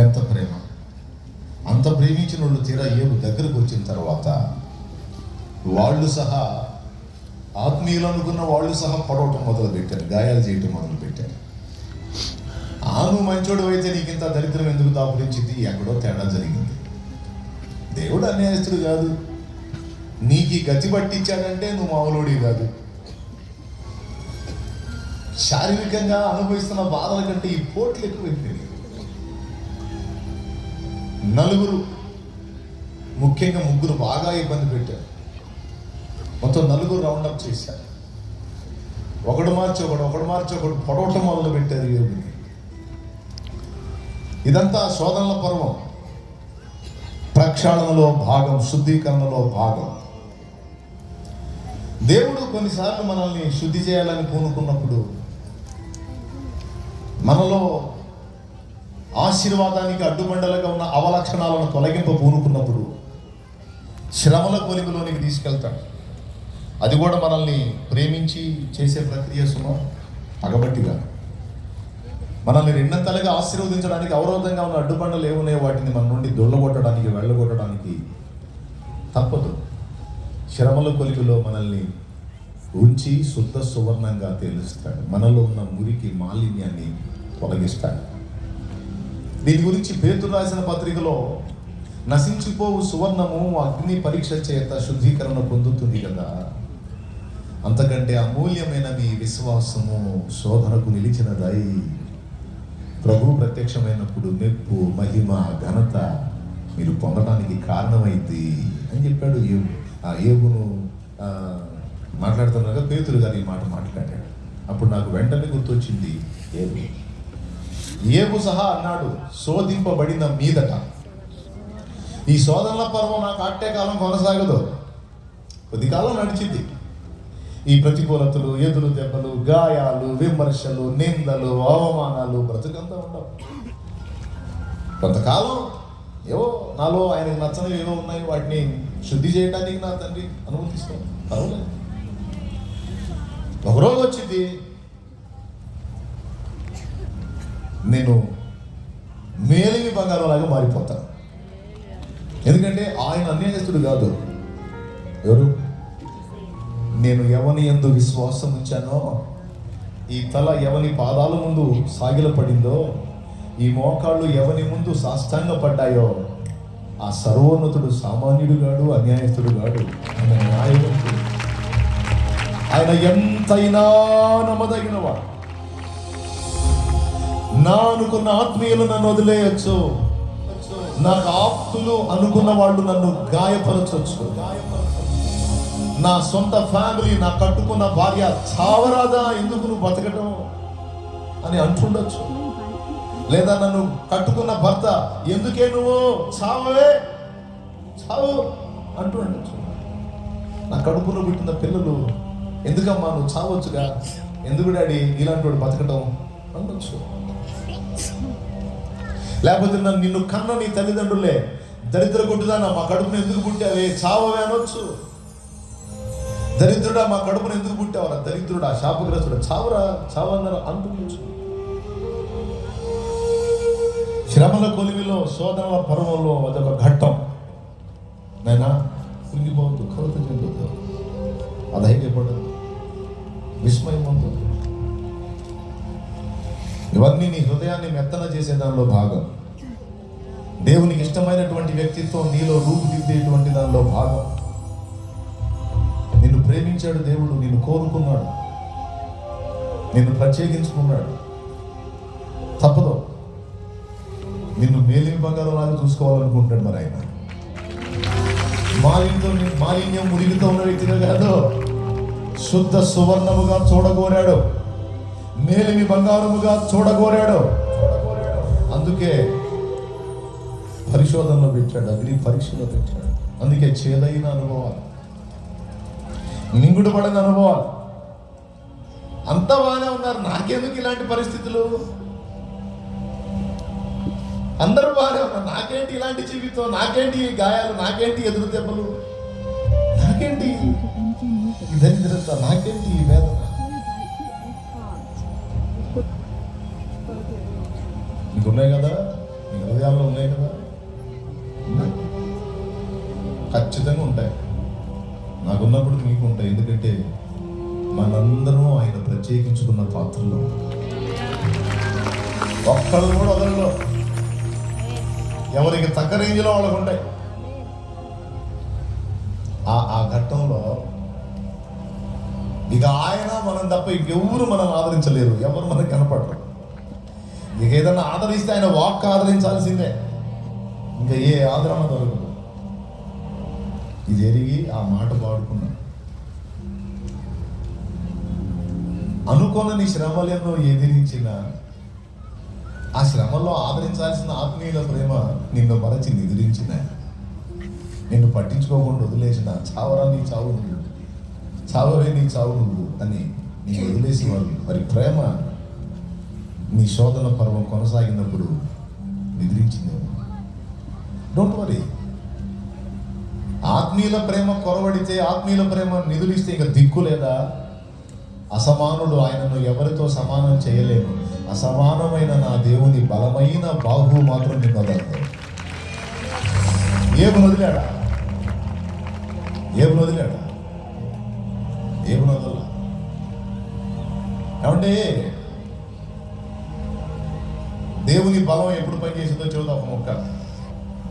ఎంత ప్రేమ! అంత ప్రేమించిన వాళ్ళు తీరా ఏబు దగ్గరకు వచ్చిన తర్వాత వాళ్ళు సహా, ఆత్మీయులు అనుకున్న వాళ్ళు సహా పడవటం మొదలుపెట్టారు, గాయాలు చేయటం మొదలుపెట్టారు. నువ్వు మంచోడు అయితే నీకు ఇంత దరిద్రం ఎందుకు దాపురించింది? ఎక్కడో తేడా జరిగింది. దేవుడు అన్యాయస్తుడు కాదు. నీకు ఈ గతి పట్టించాడంటే నువ్వు మామూలుడి కాదు. శారీరకంగా అనుభవిస్తున్న బాధల కంటే ఈ పోట్లు ఎక్కువైపోయింది. నలుగురు, ముఖ్యంగా ముగ్గురు బాగా ఇబ్బంది పెట్టారు. మొత్తం నలుగురు రౌండప్ చేశారు. ఒకడు మార్చి ఒకడు పొడవటం మొదలు పెట్టారు యోగిని. ఇదంతా శోధనల పర్వం, ప్రక్షాళనలో భాగం, శుద్ధీకరణలో భాగం. దేవుడు కొన్నిసార్లు మనల్ని శుద్ధి చేయాలని పూనుకున్నప్పుడు, మనలో ఆశీర్వాదానికి అడ్డుబండలుగా ఉన్న అవలక్షణాలను తొలగింప పూనుకున్నప్పుడు శ్రమల కొలిమిలోనికి తీసుకెళ్తాడు. అది కూడా మనల్ని ప్రేమించి చేసే ప్రక్రియ సుమా, పగబట్టిగా. మనల్ని రెండంతలుగా ఆశీర్వదించడానికి అవరోధంగా ఉన్న అడ్డుబండలు ఏమున్నాయో వాటిని మన నుండి దొల్లగొట్టడానికి, వెళ్ళగొట్టడానికి తప్పదు. శ్రమల కొలిమిలో మనల్ని ఉంచి శుద్ధ సువర్ణంగా తేలుస్తాడు. మనలో ఉన్న మురికి మాలిన్యాన్ని తొలగిస్తాడు. దీని గురించి పేతురు రాసిన పత్రికలో, నశించిపోవు సువర్ణము అగ్ని పరీక్ష చేత శుద్ధీకరణ పొందుతుంది కదా, అంతకంటే అమూల్యమైన మీ విశ్వాసము శోధనకు నిలిచినదై ప్రభు ప్రత్యక్షమైనప్పుడు మెప్పు, మహిమ, ఘనత మీరు పొందడానికి కారణమైంది అని చెప్పాడు. యోబును మాట్లాడుతున్నాగా పేతురు గారు ఈ మాట మాట్లాడాడు. అప్పుడు నాకు వెంటనే గుర్తొచ్చింది యోబు సహా అన్నాడు, శోధింపబడిన మీదట. ఈ శోధనల పర్వం నాకు అట్టే కాలం కొనసాగదు, కొద్ది కాలం నడిచింది. ఈ ప్రతికూలతలు, ఎదురు దెబ్బలు, గాయాలు, విమర్శలు, నిందలు, అవమానాలు బ్రతుకంతా ఉండవు. కొంతకాలం ఏవో నాలో ఆయనకు నచ్చనివి ఏవో ఉన్నాయి, వాటిని శుద్ధి చేయడానికి నా తండ్రి అనుమతిస్తాను, పర్వాలేదు. ఒకరోజు వచ్చింది, నేను మేలిమి బంగారం లాగా మారిపోతాను. ఎందుకంటే ఆయన అన్యాయస్తుడు కాదు. ఎవరు? నేను ఎవని యందు విశ్వాసం ఉంచానో, ఈ తల ఎవని పాదాల ముందు సాగిలపడిందో, ఈ మోకాళ్ళు ఎవని ముందు సాష్టాంగపడ్డాయో, ఆ సర్వోన్నతుడు సామాన్యుడు గాడు, అన్యాయస్తుడు గాడు, ఆయన న్యాయవంతుడు. ఆయన ఎంతైనా నమ్మదగినవాడు. నా అనుకున్న ఆత్మీయులు నన్ను వదిలేయచ్చు, నాకు ఆప్తులు అనుకున్న వాళ్ళు నన్ను గాయపరచవచ్చు, నా సొంత ఫ్యామిలీ, నా కట్టుకున్న భార్య చావరాదా, ఎందుకు నువ్వు బతకటం అని అంటుండొచ్చు. లేదా నన్ను కట్టుకున్న భర్త, ఎందుకే నువ్వు చావే చావు అంటూ ఉండొచ్చు. నా కడుపులో పుట్టిన పిల్లలు, ఎందుకమ్మా నువ్వు చావచ్చుగా, ఎందుకు డాడీ ఇలాంటి వాడు బతకటం అనొచ్చు. లేకపోతే నిన్ను కన్న నీ తల్లిదండ్రులే, దరిద్ర కొట్టుదానా మా కడుపును ఎందుకు పుట్టావే, చావవే అనొచ్చు. దరిద్రుడా మా కడుపును ఎందుకు పుట్టావరా, దరిద్రుడా, శాపగ్రస్తుడా, చావరా చావన్నారు అంటుండొచ్చు. శ్రమల కొలిమిలో, శోధనల పర్వంలో అదొక ఘట్టం. నైనా కుంగిపోవద్దు, కవిత చెందొద్దు, అధైర్యపడద్దు, విస్మయం పొందొద్దు. ఇవన్నీ నీ హృదయాన్ని మెత్తన చేసే దానిలో భాగం. దేవునికి ఇష్టమైనటువంటి వ్యక్తిత్వం నీలో రూపుదిద్దేటువంటి దానిలో భాగం. నిన్ను ప్రేమించాడు దేవుడు, నిన్ను కోరుకున్నాడు, నిన్ను ప్రత్యేకించుకున్నాడు. తప్పదు, నిన్ను మేలిమి బంగారం లాగా చూసుకోవాలనుకుంటాడు. మరి ఆయన మాలిన్యం మురిగితో ఉన్న వ్యక్తిగా కాదు, శుద్ధ సువర్ణముగా చూడగోరాడు, మేలిమి బంగారముగా చూడగోరాడు. అందుకే పరిశోధనలో పెట్టాడు, అగ్ని పరీక్షలో పెట్టాడు. అందుకే చేదైన అనుభవాలు, మింగుడు పడిన అనుభవాలు. అంతా బాగానే ఉన్నారు, నాకెందుకు ఇలాంటి పరిస్థితులు? అందరూ బాగానే ఉన్నారు, నాకేంటి ఇలాంటి జీవితం, నాకేంటి గాయాలు, నాకేంటి ఎదురు దెబ్బలు, నాకేంటి ఈ దరిద్రత, నాకేంటి ఈ వేదన? నీకున్నాయి కదా, మీ హృదయాల్లో ఉన్నాయి కదా, ఉన్నాయి, ఖచ్చితంగా ఉంటాయి. నాకున్నప్పుడు మీకు ఉంటాయి. ఎందుకంటే మనందరం ఆయన ప్రత్యేకించుకున్న పాత్రలో ఒక్కళ్ళు కూడా వదలలో. ఎవరికి తగ్గ రేంజ్లో వాళ్ళకు ఉంటాయి. ఆ ఘట్టంలో ఇక ఆయన మనం తప్ప ఇంకెవరు మనం ఆదరించలేరు, ఎవరు మనకు కనపడరు. ఇక ఏదన్నా ఆదరిస్తే ఆయన వాక్ ఆదరించాల్సిందే, ఇంకా ఏ ఆదరణ దొరకదు. ఇది ఎరిగి ఆ మాట పాడుకున్నా. అనుకోని శ్రమలను ఎదిరించిన ఆ శ్రమల్లో ఆదరించాల్సిన ఆత్మీయుల ప్రేమ నిన్ను మరచి నిద్రించిన, నిన్ను పట్టించుకోకుండా వదిలేసిన, చావరా నీ చావు నువ్వు, చావరే నీ చావు నువ్వు అని నీ వదిలేసి వాళ్ళు మరి ప్రేమ నీ శోధన పర్వం కొనసాగినప్పుడు నిద్రించింది. Don't worry. ఆత్మీయుల ప్రేమ కొరవడితే, ఆత్మీయుల ప్రేమ నిధులిస్తే ఇక దిక్కు లేదా. అసమానుడు, ఆయనను ఎవరితో సమానం చేయలేము. అసమానమైన నా దేవుని బలమైన బాహు మాత్రం నిన్ను వదలదు. ఏమి వదిలాడా? ఏమి వదిలాడా? ఏమి వదల. ఏమంటే దేవుని బలం ఎప్పుడు పనిచేసిందో చెబుతా. ఒక మొక్క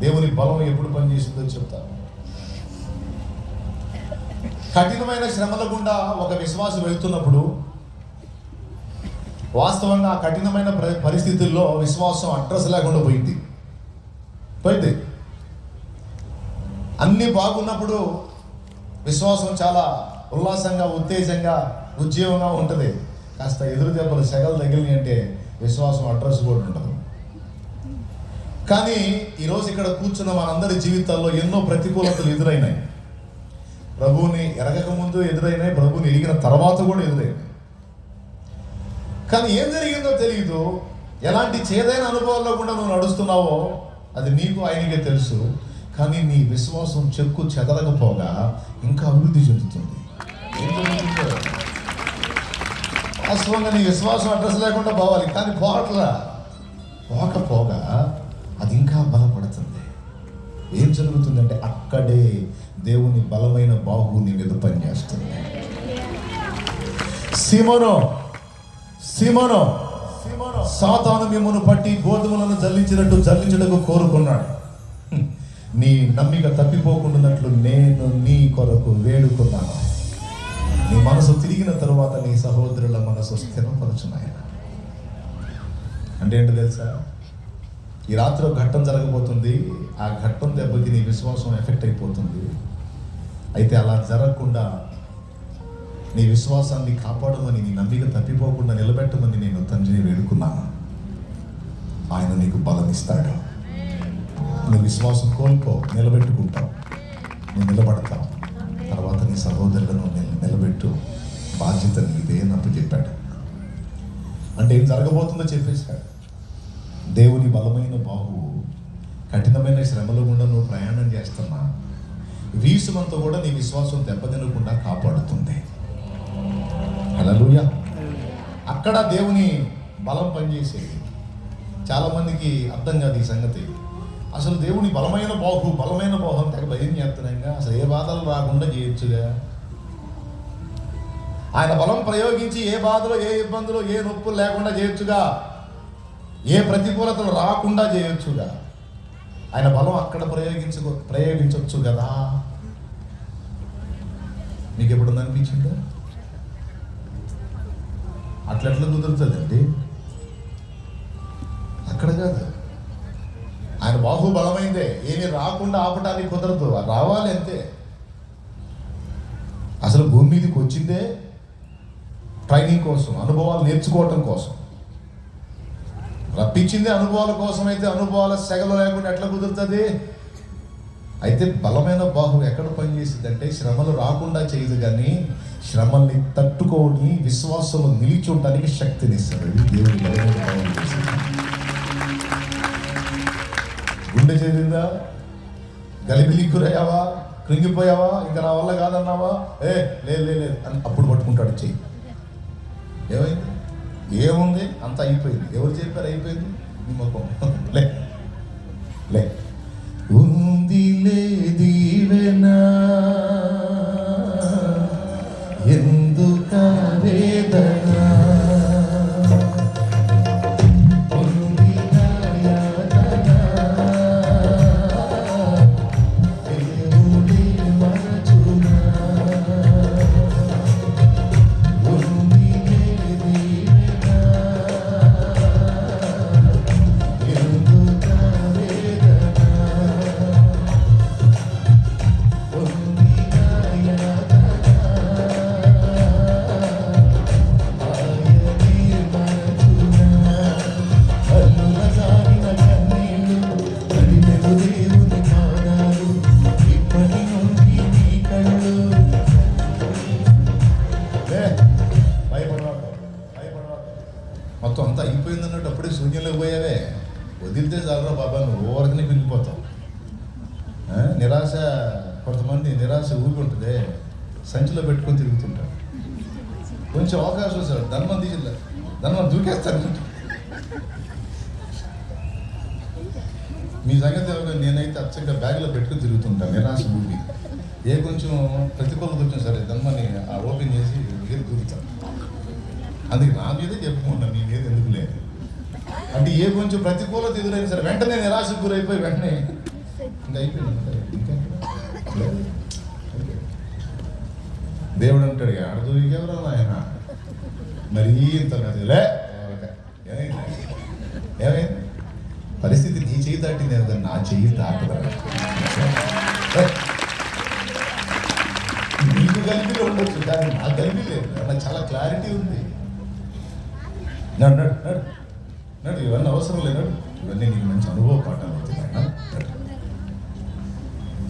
దేవుని బలం ఎప్పుడు పనిచేసిందో చెప్తా. కఠినమైన శ్రమల గుండా ఒక విశ్వాసం వెళ్తున్నప్పుడు వాస్తవంగా ఆ కఠినమైన పరిస్థితుల్లో విశ్వాసం అడ్రస్ లేకుండా పోయింది. అన్నీ బాగున్నప్పుడు విశ్వాసం చాలా ఉల్లాసంగా, ఉత్తేజంగా, ఉద్యోగంగా ఉంటుంది. కాస్త ఎదురు దెబ్బలు సెగలు తగిలినాయి అంటే విశ్వాసం అడ్రస్ కూడా ఉంటుంది. కానీ ఈరోజు ఇక్కడ కూర్చున్న మనందరి జీవితాల్లో ఎన్నో ప్రతికూలతలు ఎదురైనాయి. ప్రభువుని ఎరగక ముందు ఎదురైనాయి, ప్రభువుని ఎరిగిన తర్వాత కూడా ఎదురైనాయి. కానీ ఏం జరిగిందో తెలియదు. ఎలాంటి చేదైన అనుభవాల్లో కూడా నువ్వు నడుస్తున్నావో అది నీకు ఆయనకే తెలుసు. కానీ నీ విశ్వాసం చెక్కు చెదరకపోగా ఇంకా అభివృద్ధి చెందుతుంది. ఏం జరుగుతుందో వాస్తవంగా నీ విశ్వాసం అడ్రస్ లేకుండా పోవాలి, కానీ పోకపోగా అది ఇంకా బలపడుతుంది. ఏం జరుగుతుందంటే అక్కడే దేవుని బలమైన బాహు నీ మీద పనిచేస్తుంది. సీమోను సాతాను మిమ్మును పట్టి గోధుమలను జల్లించడకు కోరుకున్నాడు. నీ నమ్మిక తప్పిపోకుండానట్లు నేను నీ కొరకు వేడుకున్నాను. నీ మనసు తిరిగిన తరువాత నీ సహోదరుల మనసు స్థిరపరచునాయన. అంటే ఏంటో తెలుసా? ఈ రాత్రి ఒక ఘట్టం జరగబోతుంది. ఆ ఘట్టం దెబ్బకి నీ విశ్వాసం ఎఫెక్ట్ అయిపోతుంది. అయితే అలా జరగకుండా నీ విశ్వాసాన్ని కాపాడమని, నీ నమ్మిక తప్పిపోకుండా నిలబెట్టమని నేను తండ్రిని వేడుకున్నాను. ఆయన నీకు బలం ఇస్తాడు. నువ్వు విశ్వాసం కోల్పో, నిలబెట్టుకుంటావు, నువ్వు నిలబడతావు. తర్వాత నీ సహోదరులను నిలబెట్టు, బాధ్యత నీదే నప్పు చెప్పాడు. అంటే ఏం జరగబోతుందో చెప్పేశాడు. దేవుని బలమైన బాహు కఠినమైన శ్రమల గుండా నువ్వు ప్రయాణం చేస్తున్నా వీసుమంతా కూడా నీ విశ్వాసం దెబ్బతినకుండా కాపాడుతుంది. హల్లెలూయా. అక్కడ దేవుని బలం పనిచేసేది. చాలామందికి అర్థం కాదు ఈ సంగతి. అసలు దేవుని బలమైన బాహు తెగ భయం చేస్తున్నాయిగా. అసలు ఏ బాధలు రాకుండా చేయొచ్చుగా. ఆయన బలం ప్రయోగించి ఏ బాధలు, ఏ ఇబ్బందులు, ఏ నొప్పులు లేకుండా చేయొచ్చుగా. ఏ ప్రతికూలతలు రాకుండా చేయొచ్చుగా. ఆయన బలం అక్కడ ప్రయోగించవచ్చు కదా. మీకు ఎప్పుడన్నా అనిపించిందా? అట్లెట్లా కుదురుతుందండి? అక్కడ కాదు. ఆయన బాహు బలమైందే, ఏమీ రాకుండా ఆపటానికి కుదరదు. రావాలి అంతే. అసలు భూమి మీదకి వచ్చిందే ట్రైనింగ్ కోసం, అనుభవాలు నేర్చుకోవటం కోసం. రప్పించింది అనుభవాల కోసం. అయితే అనుభవాల సెగలు లేకుండా ఎట్లా కుదురుతుంది? అయితే బలమైన బాహు ఎక్కడ పనిచేసిందంటే శ్రమలు రాకుండా చేయదు, కానీ శ్రమల్ని తట్టుకొని విశ్వాసంలో నిలిచి ఉండడానికి శక్తినిస్తాడు. దేవుని బలమైన బాహు చేసింది. గుండె చేరిందా? గలిబిలిక్కురయ్యావా? కృంగిపోయావా? ఇంకా నా వల్ల కాదన్నావా? లేదు అని అప్పుడు పట్టుకుంటాడు చెయ్యి. ఏమైంది? ఏముంది? అంత అయిపోయింది. ఎవరు చెప్పారు అయిపోయింది? నీ ముఖం లే. లే ఉందిలే దీవెనా ఎందుక వేదనా మొత్తం అంతా అయిపోయింది అన్నట్టు అప్పుడే శూన్యంలోకి పోయావే. వదిలితే చాలరా బాబా, నువ్వు ఓవరకనే పిలిగిపోతావు. నిరాశ, కొంతమంది నిరాశ ఊపి ఉంటుంది, సంచిలో పెట్టుకొని తిరుగుతుంటారు. కొంచెం అవకాశం వస్తారు, ధర్మం దూకేస్తాను. మీ సంగతి నేనైతే అచ్చంగా బ్యాగ్లో పెట్టుకుని తిరుగుతుంటాను నిరాశ ఊపి. ఏ కొంచెం ప్రతికూలత వచ్చినా సరే ధర్మాన్ని ఓపెన్ చేసి దూకుతాను. అందుకే నా మీదే చెప్పుకుంటాను, నీ మీద ఎందుకు లేదు అంటే ఏ కొంచెం ప్రతికూలత ఎదురైనా సరే వెంటనే నిరాశకు గురైపోయి వెంటనే ఇంకా అయిపోయింది. దేవుడు అంటాడు, ఆడదు ఎవరో ఆయన మరీ ఇంత కదలే. ఏమైంది పరిస్థితి? నీ చేయి దాటింది కదా, నా చెయ్యి దాటదా? నీకు గలిబిలో ఉండొచ్చు కానీ నాకు గలిబి లేదు, నాకు చాలా క్లారిటీ ఉంది. నడు నడు నడు, ఇవన్నీ అవసరం లేదు, ఇవన్నీ నీకు మంచి అనుభవ పాఠాలు అవుతున్నాయి.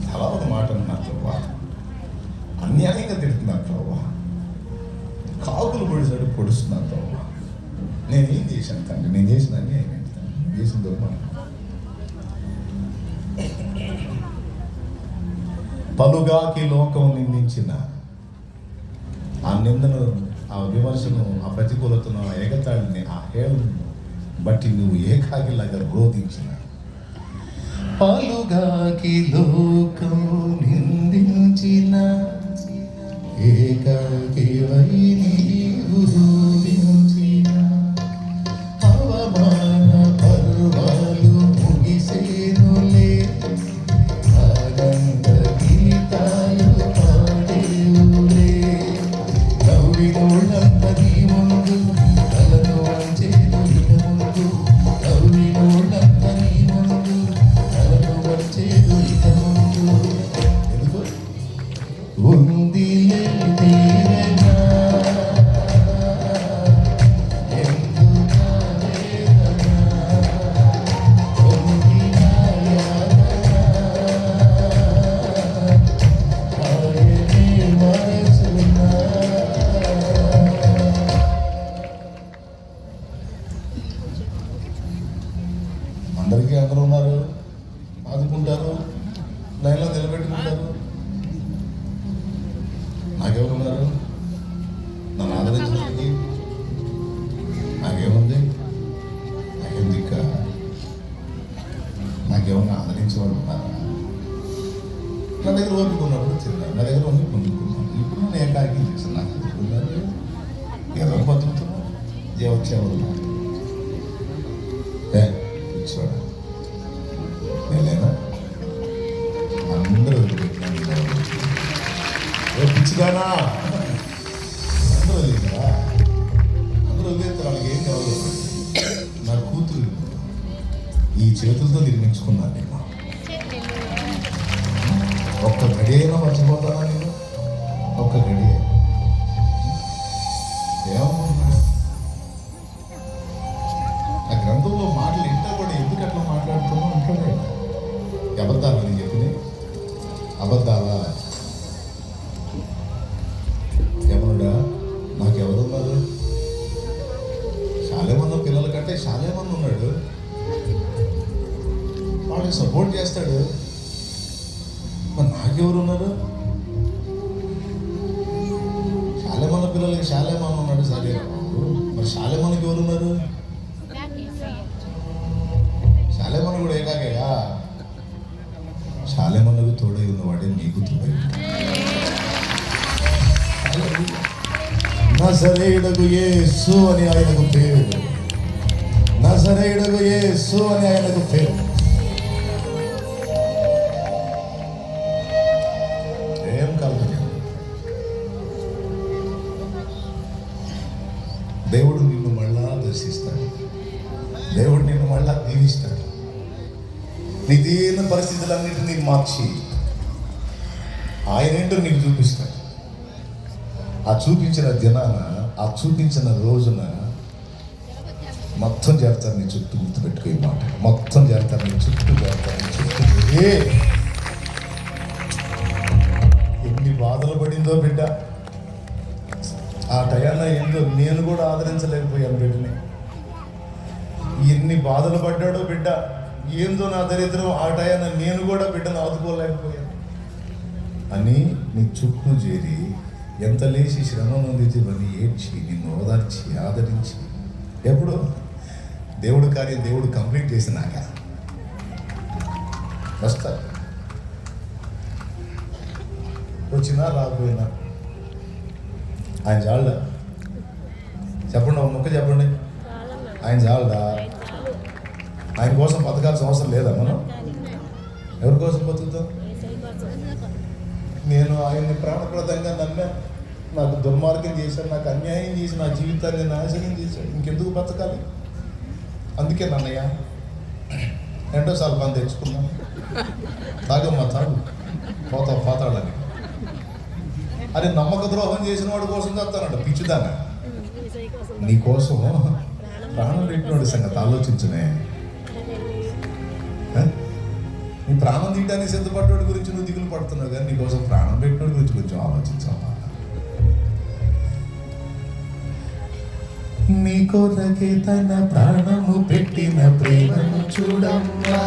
చాలా ఒక మాట అన్నారు ప్రభా, అన్యాయంగా తిడుతున్నారు ప్రభా, కాకులు పొడిసాడు పొడుస్తున్నారు ప్రభా. నేనేం చేశాను తండ్రి? నేను చేసిన అన్యాయం ఏంటి తండ్రి? చేసిన దొరమాట పలుగాకి లోకం నిందించిన ఆ నిందను, ఆ విమర్శను, ఆ ప్రతికూలతను, ఆ ఎగతాళిని, ఆ హేళను బట్టి నువ్వు ఏకాకిలాగా రోధించిన పలుగాకి లోకం నిందించిన ఏకాకివై నీవు రోధించిన అవమాన పర్వాలు ముగిసేనులే, ఆనంద గీతాలు పాడేవులే. నవ్వినోళ్ళంత నీ ముందు తలను వంచేదు ఇక ముందు, నవ్వినోళ్ళంత నీ ముందు తలను వంచేదు ఇక ముందు. ఎందుకు ఉందిలే దీవెనా ఎందుక వేదనా పొందిన ఆయనే మనసునా. అందరికీ అందరూ ఉన్నారు, ఆదుకుంటారు, లైన్లో నిలబెట్టుకుంటారు. నాకెవరున్నారు నన్ను ఆదరించడానికి? నాకేముంది? నాకేం దిక్క? నాకేమన్నా ఆదరించేవాళ్ళు ఉన్నారా? నా దగ్గర ఓపిక ఉన్నప్పుడు తిన్నాను, నా దగ్గర ఓపిక పొందుకున్నాను. ఇప్పుడు నేను ఏకాకి చేశాను, నాకు ఎదుర్కొన్నారు, ఏదో బతుకుతున్నాను, ఏ వచ్చేవాళ్ళు కూర్చోడా నేనేనా? అందరూ పిచ్చిదానా, అందరూ వదిలేదా? అందరూ వదిలేస్తారు, వాళ్ళకి ఏం కావాలి? నా కూతురు ఈ చేతులతో నిర్మించుకున్నాను నేను. ఒక్క గడి అయినా మర్చిపోతానా నేను? ఒక్క గడి ఏమన్నా ఆ గ్రంథంలో మాటలు ఇంటా కూడా ఎందుకు అట్లా మాట్లాడుతున్నా అంటాడే. అబద్ధాలు అని చెప్పిన అబద్ధాలా? యమనుడా, నాకెవరున్నారు? శాలేమన్న పిల్లల కంటే శాలేమన్న ఉన్నాడు, వాళ్ళకి సపోర్ట్ చేస్తాడు. మరి నాకెవరున్నారు? శాలేమన్న పిల్లలకి శాలేమన్న ఉన్నాడు, సరే బాబు. మరి శాలేమన్నకి ఎవరున్నారు? శాలేమన్న కూడా ఏకాకేగా నజరేయుడగు యేసు అని ఆయనకు పేరు. నజరేయుడగు యేసు అని ఆయనకు పేరు. ఏం కలదు. దేవుడు నిన్ను మళ్ళా దర్శిస్తాడు. దేవుడు నిన్ను మళ్ళా దీవిస్తాడు. నీ దీన పరిస్థితులన్నింటినీ మార్చి ఆయన ఏంటో నీకు చూపిస్తాడు. ఆ చూపించిన దినాన, ఆ చూపించిన రోజున మొత్తం చేరతారు నీ చుట్టూ. గుర్తుపెట్టుకో ఈ మాట, మొత్తం చేరతారు నీ చుట్టూ, చేరతారు నీ చుట్టూ. ఎన్ని బాధలు పడిందో బిడ్డ. ఆ టయాన ఏందో నేను కూడా ఆదరించలేకపోయాను బిడ్డని. ఎన్ని బాధలు పడ్డాడో బిడ్డ. ఏందో నా దరిద్రం. ఆ టయాన నేను కూడా బిడ్డను ఆదుకోలేకపోయాను అని నీ చుట్టూ చేరి ఎంత లేచి శ్రమ నొందించి ఏడ్చి నిన్ను ఓదార్చి ఆదరించి, ఎప్పుడు దేవుడు కార్యం దేవుడు కంప్లీట్ చేసినాక వస్తా. వచ్చినా రాకపోయినా ఆయన చాలడా? చెప్పండి, ఒక ముక్క చెప్పండి. ఆయన చాలడా? ఆయన కోసం బతకాల్సిన అవసరం లేదా? మనం ఎవరి కోసం బతుకుతాం? నేను ఆయన్ని ప్రాణప్రదంగా నమ్మా. నాకు దుర్మార్గం చేశాడు, నాకు అన్యాయం చేసి నా జీవితాన్ని నాశనం చేశాడు. ఇంకెందుకు బతకాలి? అందుకే నన్నయ్య రెండోసార్లు పని తెచ్చుకున్నాను. తాగమ్మా తాగు, పోతాడని. అది నమ్మక ద్రోహం చేసిన వాడి కోసం చేస్తానంట. పిచ్చిదానా, నీ కోసం ప్రాణం పెట్టినోడి సంగతి ఆలోచించనే. నీ ప్రాణం తీయడానికి సిద్ధపడ్డోడి గురించి నువ్వు దిగులు పడుతున్నావు, కానీ నీకోసం ప్రాణం పెట్టినోడి గురించి కొంచెం ఆలోచించావా? నీ కొరకే తన ప్రాణము పెట్టిన ప్రేమను చూడమ్మా.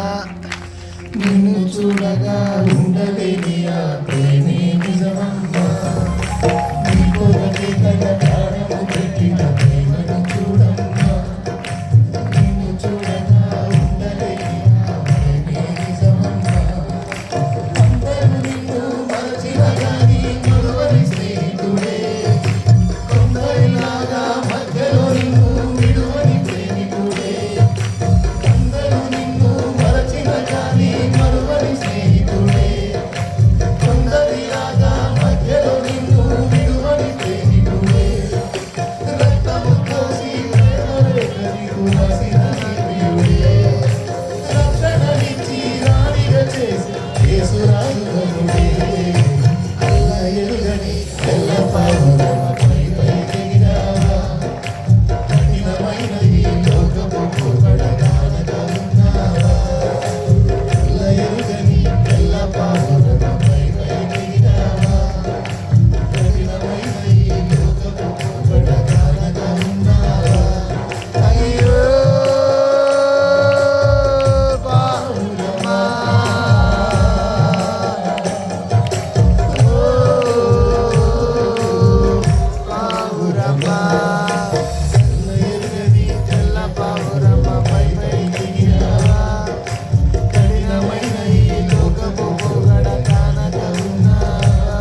నిన్ను చూడగా ఉండలేని ఆ ప్రేమే నిజమమ్మా. నీ కొరకే తన ప్రాణము పెట్టిన ప్రేమను చూడమ్మా. నిన్ను చూడగా ఉండలేని ఆ ప్రేమే నిజమమ్మా. అందరూ నిన్ను మరచిన గాని మరువని స్నేహితుడే, కొందరిలాగా మధ్యలో నిన్ను విడువని ప్రేమికుడే. అందరూ నిన్ను మరచిన గాని మరువని స్నేహితుడే, కొందరిలాగా మధ్యలో నిన్ను విడువని ప్రేమికుడే. రక్తము కోసి ప్రేమరేఖకు రాసిన ప్రియుడే, రక్షణనిచ్చి రాణిగా చేసి యేసురాజుడే. అల్ల ఎరుగని తెల్ల పావురమపై పైకెగిరావా. కఠినమైన ఈ లోకపు పోకడగానగా ఉన్నావా. అల్ల ఎరుగని తెల్ల పావురమపై పైకెగిరావా. కఠినమైన ఈ లోకపు పోకడగానగా ఉన్నావా. అయ్యో పావురమా, పావురమా. అల్ల ఎరుగని తెల్ల పావురమపై పైకెగిరావా. కఠినమైన ఈ లోకపు పోకడగానగా ఉన్నావా.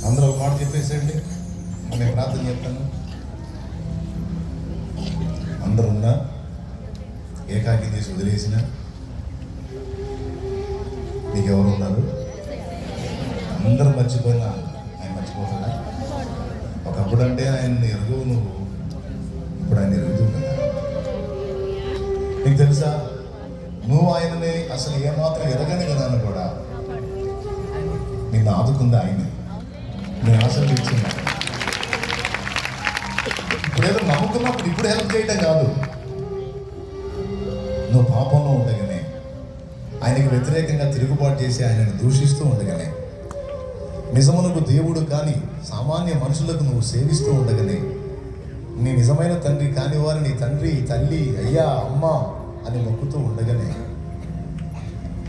అందరూ ఒక మాట చెప్పేసేయండి, నేను ప్రార్థన చెప్తాను. అందరూ ఉన్నా ఏకాకి తీసి వదిలేసిన నీకెవరు ఉన్నారు? అందరూ మర్చిపోయినా ఆయన మర్చిపోతాడా? ఒకప్పుడు అంటే ఆయన్ని ఎరుగు నువ్వు, ఇప్పుడు ఆయన ఎరుగుతూ కదా. నీకు తెలుసా, నువ్వు ఆయనని అసలు ఏమాత్రం ఎరగని కదా అని కూడా నిన్ను ఆదుకుంది ఆయనే. నీ ఆశలు ఇచ్చింది. ఇప్పుడేదో నమ్ముకున్నప్పుడు ఇప్పుడు హెల్ప్ చేయడం కాదు. నువ్వు పాపంలో ఉండగానే, ఆయనకి వ్యతిరేకంగా తిరుగుబాటు చేసి ఆయనను దూషిస్తూ ఉండగానే, నిజమునకు దేవుడు కానీ సామాన్య మనుషులకు నువ్వు సేవిస్తూ ఉండగానే, నీ నిజమైన తండ్రి కాని వారిని తండ్రి, తల్లి, అయ్యా, అమ్మ అని మొక్కుతూ ఉండగానే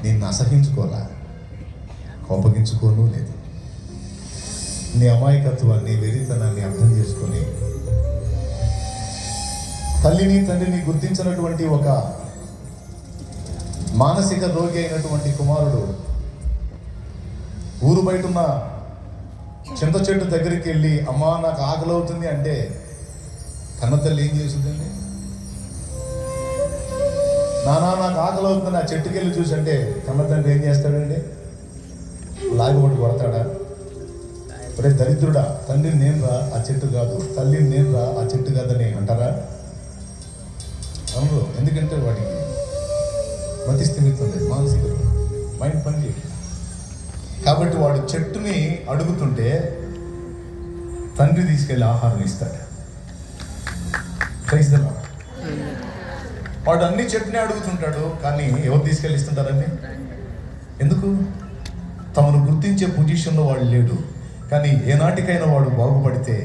నిన్ను అసహించుకోరా, కోపగించుకోను లేదు. నీ అమాయకత్వాన్ని, వెరితనాన్ని అర్థం చేసుకొని తల్లిని తండ్రిని గుర్తించినటువంటి ఒక మానసిక రోగి అయినటువంటి కుమారుడు ఊరు బయట ఉన్న చింత చెట్టు దగ్గరికి వెళ్ళి అమ్మా నాకు ఆకలి అవుతుంది అంటే కన్నతల్లి ఏం చేస్తుందండి? నానా నాకు ఆకలి అవుతుంది ఆ చెట్టుకి వెళ్ళి చూసి అంటే కన్నతండ్రి ఏం చేస్తాడండి? లాగి ఒకటి కొడతాడా? ఒరే దరిద్రుడా, తండ్రిని నేను రా ఆ చెట్టు కాదు, తల్లిని నేను రా ఆ చెట్టు కాదని అంటారా? అవును, ఎందుకంటే వాటికి మతి స్థిమితం లేదు, మానసిక మైండ్ పని చేయదు. కాబట్టి వాడు చెట్టుని అడుగుతుంటే తండ్రి తీసుకెళ్ళి ఆహారం ఇస్తాడు. Praise the lord. వాడు అన్ని చెట్టునే అడుగుతుంటాడు, కానీ ఎవరు తీసుకెళ్ళి ఇస్తుంటారండి? ఎందుకు? తమను గుర్తించే పొజిషన్లో వాడు లేడు, కానీ ఏనాటికైనా వాడు బాగుపడితే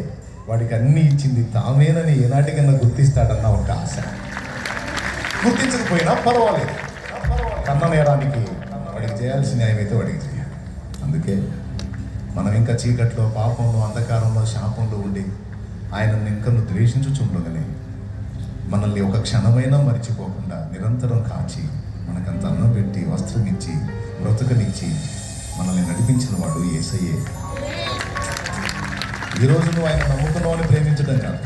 వాడికి అన్నీ ఇచ్చింది తామేనని ఏనాటికైనా గుర్తిస్తాడన్న ఒక ఆశ. గుర్తించకపోయినా పర్వాలేదు, కన్న నేరానికి వాడికి చేయాల్సిన న్యాయం అయితే వాడికి చేయాలి. అందుకే మనం ఇంకా చీకట్లో, పాపంలో, అంధకారంలో, శాపంలో ఉండి ఆయనను ఇంకా ద్వేషించుచుండగానే మనల్ని ఒక క్షణమైనా మర్చిపోకుండా నిరంతరం కాచి మనకంత అన్నం పెట్టి, వస్త్రం ఇచ్చి, బ్రతుకనిచ్చి మనల్ని నడిపించిన వాడు యేసయ్యే. ఈరోజు నువ్వు ఆయన నమ్ముకున్నావు అని ప్రేమించడం కాదు,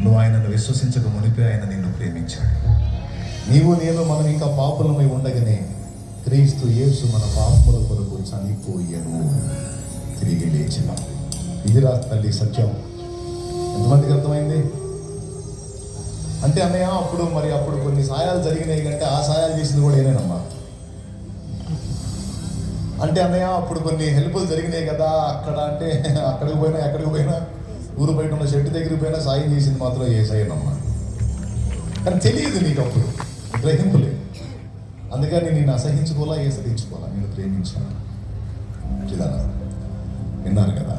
నువ్వు ఆయనను విశ్వసించక మునిపే ఆయన నిన్ను ప్రేమించాడు. నీవు నేను మనం ఇంకా పాపులమై ఉండగానే క్రీస్తు యేసు మన పాపముల కొరకు చనిపోయెను, తిరిగి లేచిన. ఇది రా తల్లి సత్యం. ఎంతమందికి అర్థమైంది? అంటే అన్నయ్య అప్పుడు కొన్ని సాయాలు జరిగినాయి కంటే ఆ సాయాలు చేసింది కూడా ఏనేనమ్మా. అంటే అన్నయ్య అప్పుడు కొన్ని హెల్ప్లు జరిగినాయి కదా అక్కడ, అంటే అక్కడికి పోయినా ఎక్కడికి పోయినా ఊరు బయట ఉన్న చెట్టు దగ్గరికి పోయినా సాయం చేసింది మాత్రం యేసయ్యనమ్మా. కానీ తెలియదు నీకు, అప్పుడు గ్రహింపు లేదు. అందుకని నేను అసహించుకోవాలా, ఏసరించుకోవాలా, నేను ప్రేమించాను. ఇదానా విన్నారు కదా?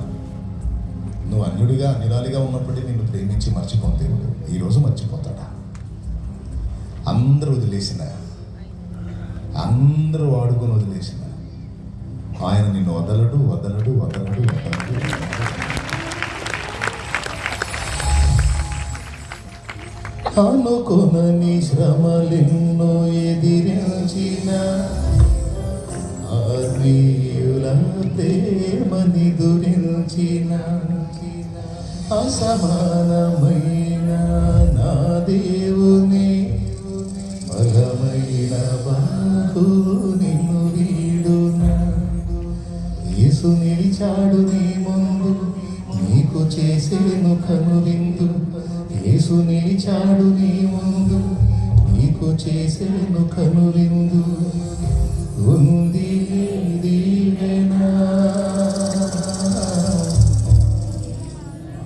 నువ్వు అన్యుడిగా, అన్యురాలిగా ఉన్నప్పుడే నిన్ను ప్రేమించి మర్చిపోతే దేవుడు ఈరోజు మర్చిపోతాడా? అందరూ వదిలేసిన, అందరూ వాడుకొని వదిలేసిన ఆయన నిన్ను వదలడు, వదలడు, వదలడు, వదలడు. అనుకొనని శ్రమలెన్నో ఎదిరించిన ఆత్మీయుల ప్రేమని దురించిన అసమానమైన నా దేవుని బలమైన బాహు నిన్ను వీడునా. యేసు నిలిచాడు నీ ముందు, నీకు చేసేను కనువిందు. యేసు నిలిచాడు నీ ముందు, నీకు చేసేను కనువిందు. ఉంది దీవెనా.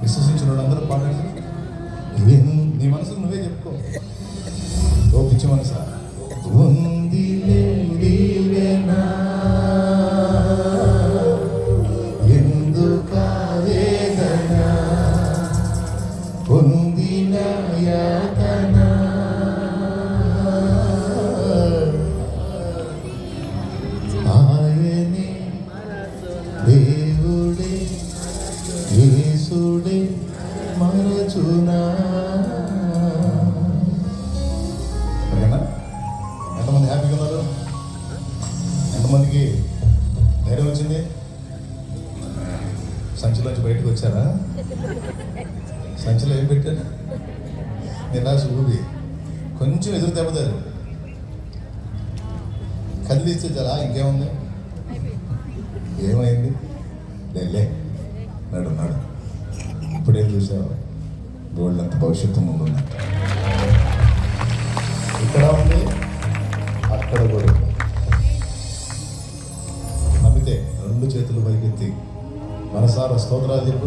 విశ్వసించిన అందరూ పాడండి. నీ మనసుకు నువ్వే చెప్పుకో. ఓ పిచ్చి మనసా, ఉంది దీవెనా, ఎందుక వేదన, పొందిన యాతన, ఆయనే దేవుడే యేసుడే మరచునా. ఎంతమంది హ్యాపీగా ఉన్నారు? ఎంతమందికి ధైర్యం వచ్చింది? సంచిలోంచి బయటకు వచ్చారా? సంచిలో ఏం పెట్టారు? నిరాశ ఊబి కొంచెం ఎదురు దెబ్బతారు. కదిలిస్తే చాలా ఇంకేముంది? ఏమైంది? లే నడు నడు. ఇప్పుడేం చూసావు? గోల్డ్ అంత భవిష్యత్తు ముందు ఉన్నట్టు. ఇక్కడ ఉంది, అక్కడ కూడా ఉంది. నమ్మితే రెండు చేతులు పైకెత్తి మనసారా స్తోత్రాలు చెప్పు.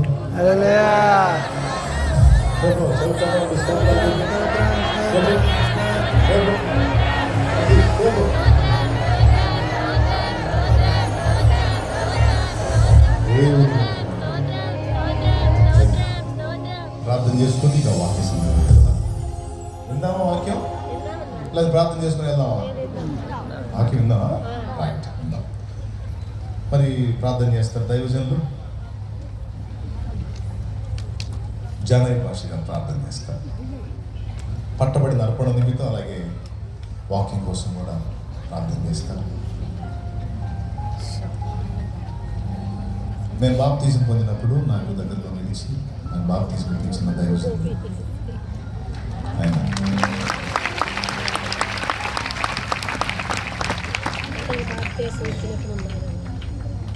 ప్రార్థన చేసుకుని ఇక వాక్యం విందామా? వాక్యం లేదా ప్రార్థన చేసుకుని వెళ్దామా? వాక్యం విందామా? రైట్, విందాం. మరి ప్రార్థన చేస్తారు దైవజనులు. జానవి భాషగా ప్రార్థన చేస్తారు. పట్టబడిన అర్పణ నిమిత్తం, అలాగే వాక్యం కోసం కూడా ప్రార్థన చేస్తారు. నేను బాప్తీసం పొందినప్పుడు నాకు దగ్గరలో నిలిచి నాకు బాప్తీసం ఇప్పించిన దైవజనుడు ఆయన.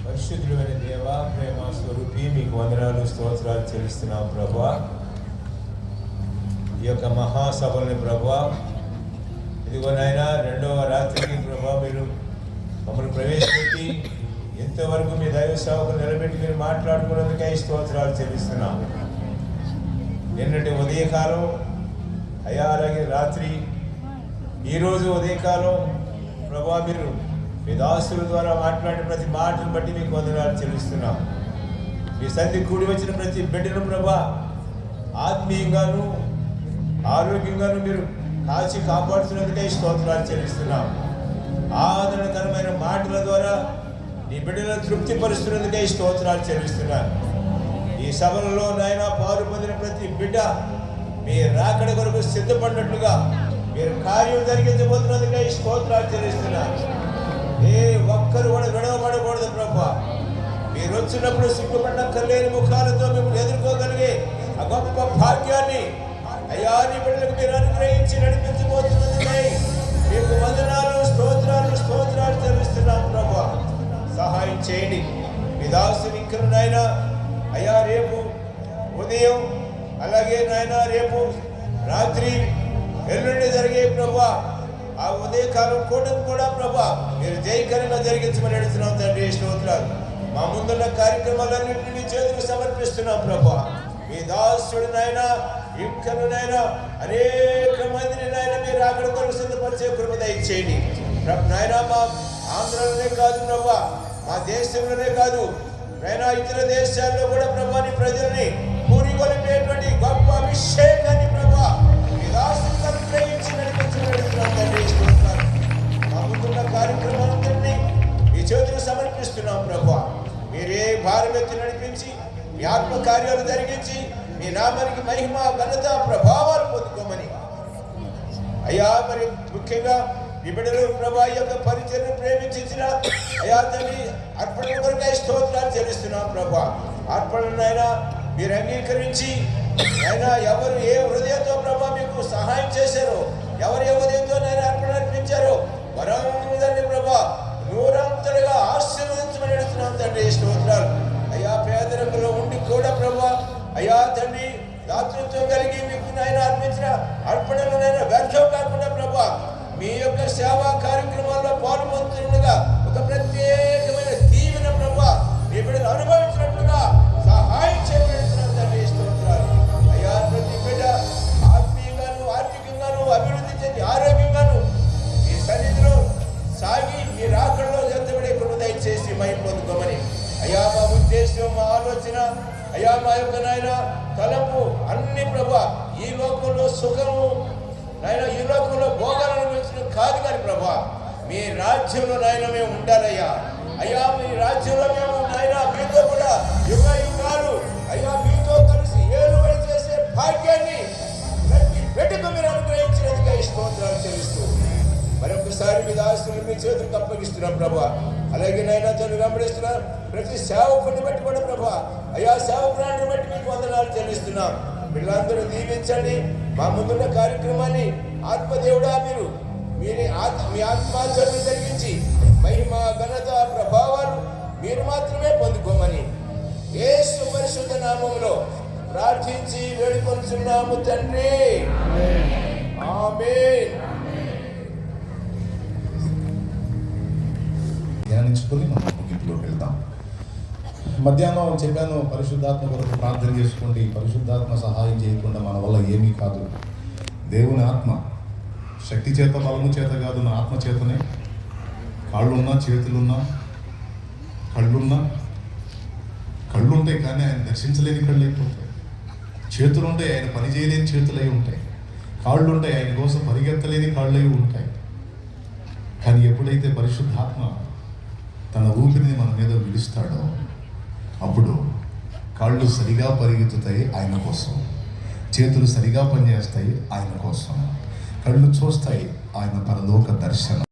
పరిశుద్ధుడైన దేవ, ప్రేమ స్వరూపి, మీకు వందనాలు స్తోత్రాలు చెల్లిస్తున్నాం ప్రభువా. ఈ యొక్క మహాసభల్ని ప్రభువా, ఇదిగో నాయన రెండవ రాత్రికి ప్రభువా మీరు మమ్మల్ని ప్రవేశపెట్టి ఎంతవరకు మీ దైవ సేవకు నిలబెట్టి మీరు మాట్లాడుకున్నందుకై స్తోత్రాలు చెల్లిస్తున్నాం. నిన్నటి ఉదయకాలం అయ్యా, అలాగే రాత్రి ఈరోజు ఉదయకాలం ప్రభువా మీరు మీ దాసుల ద్వారా మాట్లాడిన ప్రతి మాటను బట్టి మీకు వందనాలు చెల్లిస్తున్నాం. మీ సన్నిధి కూడి వచ్చిన ప్రతి బిడ్డను ప్రభా ఆత్మీయంగాను ఆరోగ్యంగాను మీరు కాచి కాపాడుతున్నందుకై స్తోత్రాలు చెల్లిస్తున్నాం. ఆదరణకరమైన మాటల ద్వారా నీ బిడ్డలను తృప్తిపరుస్తున్నందుకై స్తోత్రాలు చెల్లిస్తున్నాను. ఈ సభలలో నాయన పాలు పొందిన ప్రతి బిడ్డ మీ రాకడ కొరకు సిద్ధపడినట్లుగా మీరు కార్యం జరిగించబోతున్నందుకై స్తోత్రాలు చెల్లిస్తున్నాను. ఏ ఒక్కరు కూడా విడవబడకూడదు ప్రభా. మీరు వచ్చినప్పుడు సిగ్గుపడక్కర్లేని ముఖాలతో మిమ్మల్ని ఎదుర్కోగలిగే ఆ గొప్ప భాగ్యాన్ని అయ్యా నీ బిడ్డలకు మీరు అనుగ్రహించి నడిపించబోతున్నది. మీకు వందనాలు స్తోత్రాలు స్తోత్రాలు చెల్లిస్తున్నాం ప్రభా. సహాయం చేయండి. మీ దాసుని ఇక్కడ నాయన అయ్యా రేపు ఉదయం అలాగే నాయన రేపు రాత్రి ఎల్లుండి జరిగే ప్రభా ఆ ఉదయకాలం కూటమి కూడా ప్రభా మీరు జయకరంగా జరిగించమని అడుగుతున్నాం తండ్రి. స్తోత్రాలు. మా ముందున్న కార్యక్రమాలన్నింటినీ మీ చేతులకు సమర్పిస్తున్నాం ప్రభా. మీ దాసుడు నాయన ఇంకను నాయన అనేక మందిని నాయన మీరు అక్కడ కొరకు సిద్ధపరిచే కృప దయచేయండి నాయన. మా ఆంధ్రలోనే కాదు ప్రభా, మా దేశంలోనే కాదు నాయన ఇతర దేశాల్లో కూడా ప్రభా నీ ప్రజల్ని పూరిగొలిపేటువంటి గొప్ప అభిషేకాన్ని ప్రభా మీ దాసులకు అనుగ్రహించి నడిపించబడుతున్నాం తండ్రి. స్తోత్రాలు. మా ముందున్న కార్యక్రమాలందరినీ మీ చేతులు సమర్పిస్తున్నాం ప్రభా. మీరే భారమెత్తి నడిపించి మీ ఆత్మ కార్యాలు జరిగించి మీ నామానికి మహిమ ఘనత ప్రభావాలు పొందుకోమని అయ్యా. మరి ముఖ్యంగా ఈ బిడ్డలు ప్రభా ఈ యొక్క పరిచయను ప్రేమించిన అయ్యా తండ్రి అర్పణ కొరకై స్తోత్రాలు చెల్లిస్తున్నాం ప్రభా. అర్పణనైనా మీరు అంగీకరించి అయినా ఎవరు ఏ హృదయంతో ప్రభా మీకు సహాయం చేశారో, ఎవరు ఏ హృదయంతో నైనా అర్పణ అర్పించారో వారందరినీ ప్రభా నూరంతలుగా ఆశీర్వదించమని అడుగుతున్నాం తండ్రి. స్తోత్రాలు. అయ్యా పేదరికంలో ఉండి కూడా ప్రభా అయ్యా తండ్రి దాతృత్వం కలిగి మీకు నాయన అర్పించిన అర్పణలు నైనా వ్యర్థం కాకుండా ప్రభా మీ యొక్క సేవా కార్యక్రమాల్లో పాల్పొందుతుండగా ఒక ప్రత్యేకమైన దీవెన ప్రభా మీ బిడ్డలు అనుభవించినట్లుగా సహాయం చేయబడుతున్నాం తండ్రి. స్తోత్రాలు. అయ్యా ప్రతి బిడ్డ ఆత్మీయంగాను ఆర్థికంగాను అభివృద్ధి చెంది ఆరోగ్యంగాను ఈ సన్నిధిలో సాగి మీ రాకడలో ఎత్తబడే కృప దయచేసి మహిమ పొందుకోమని అయ్యా. మా ఉద్దేశం మా ఆలోచన అయ్యా మా యొక్క నాయన తలపు అన్ని ప్రభా ఈ లోకంలో సుఖము నాయన ఈ లోకంలో భోగాలను అనుభవించడం కాదు కానీ ప్రభా మీ రాజ్యంలో నాయన మేము ఉండాలయ్యా. అయ్యా మీ రాజ్యంలో మేము నాయన మీతో కూడా యుగ యుగాలు అయ్యా మీతో కలిసి ఏలుబడి చేసే భాగ్యాన్ని ప్రతి బిడ్డకు మీరు అనుగ్రహించినందుకే స్తోత్రాలు చెల్లిస్తూ మరొకసారి మీ దాసులను మీ చేతులకు అప్పగిస్తున్నాం ప్రభా. అలాగే నైనా తను వెంబడిస్తున్నా ప్రతి సేవకుని బట్టి కూడా ప్రభా అయ్యా సేవకురాన్ని బట్టి మీకు వందనాలు చెల్లిస్తున్నాం. పిల్లలందరూ దీవించండి. మా ముందున్న కార్యక్రమాన్ని ఆత్మదేవుడా మీరు మీ ఆత్మాచరణ జరిగించి మహిమ ఘనత ప్రభావాలు మీరు మాత్రమే పొందుకోమని యేసు పరిశుద్ధ నామములో ప్రార్థించి వేడుకొంటున్నాము తండ్రి. ఆమేన్. ధ్యానించుకొని మనం ముగింపులోకి వెళ్దాం. మధ్యాహ్నం చెప్పాను పరిశుద్ధాత్మ కొరకు ప్రార్థన చేసుకోండి. పరిశుద్ధాత్మ సహాయం చేయకుండా మన వల్ల ఏమీ కాదు. దేవుని ఆత్మ శక్తి చేత బలము చేత కాదు, నా ఆత్మ చేతనే. కాళ్ళున్నా చేతులున్నా కళ్ళుంటాయి కానీ ఆయన దర్శించలేని కళ్ళు అయిపోతాయి. చేతులుంటాయి ఆయన పని చేయలేని చేతులై ఉంటాయి. కాళ్ళుంటాయి ఆయన కోసం పరిగెత్తలేని కాళ్ళై ఉంటాయి. కానీ ఎప్పుడైతే పరిశుద్ధాత్మ తన ఊపిరిని మన మీద విడుస్తాడో అప్పుడు కాళ్ళు సరిగా పరిగెత్తుతాయి ఆయన కోసం, చేతులు సరిగా పనిచేస్తాయి ఆయన కోసం, కళ్ళు చూస్తాయి ఆయన పరలోక దర్శనం.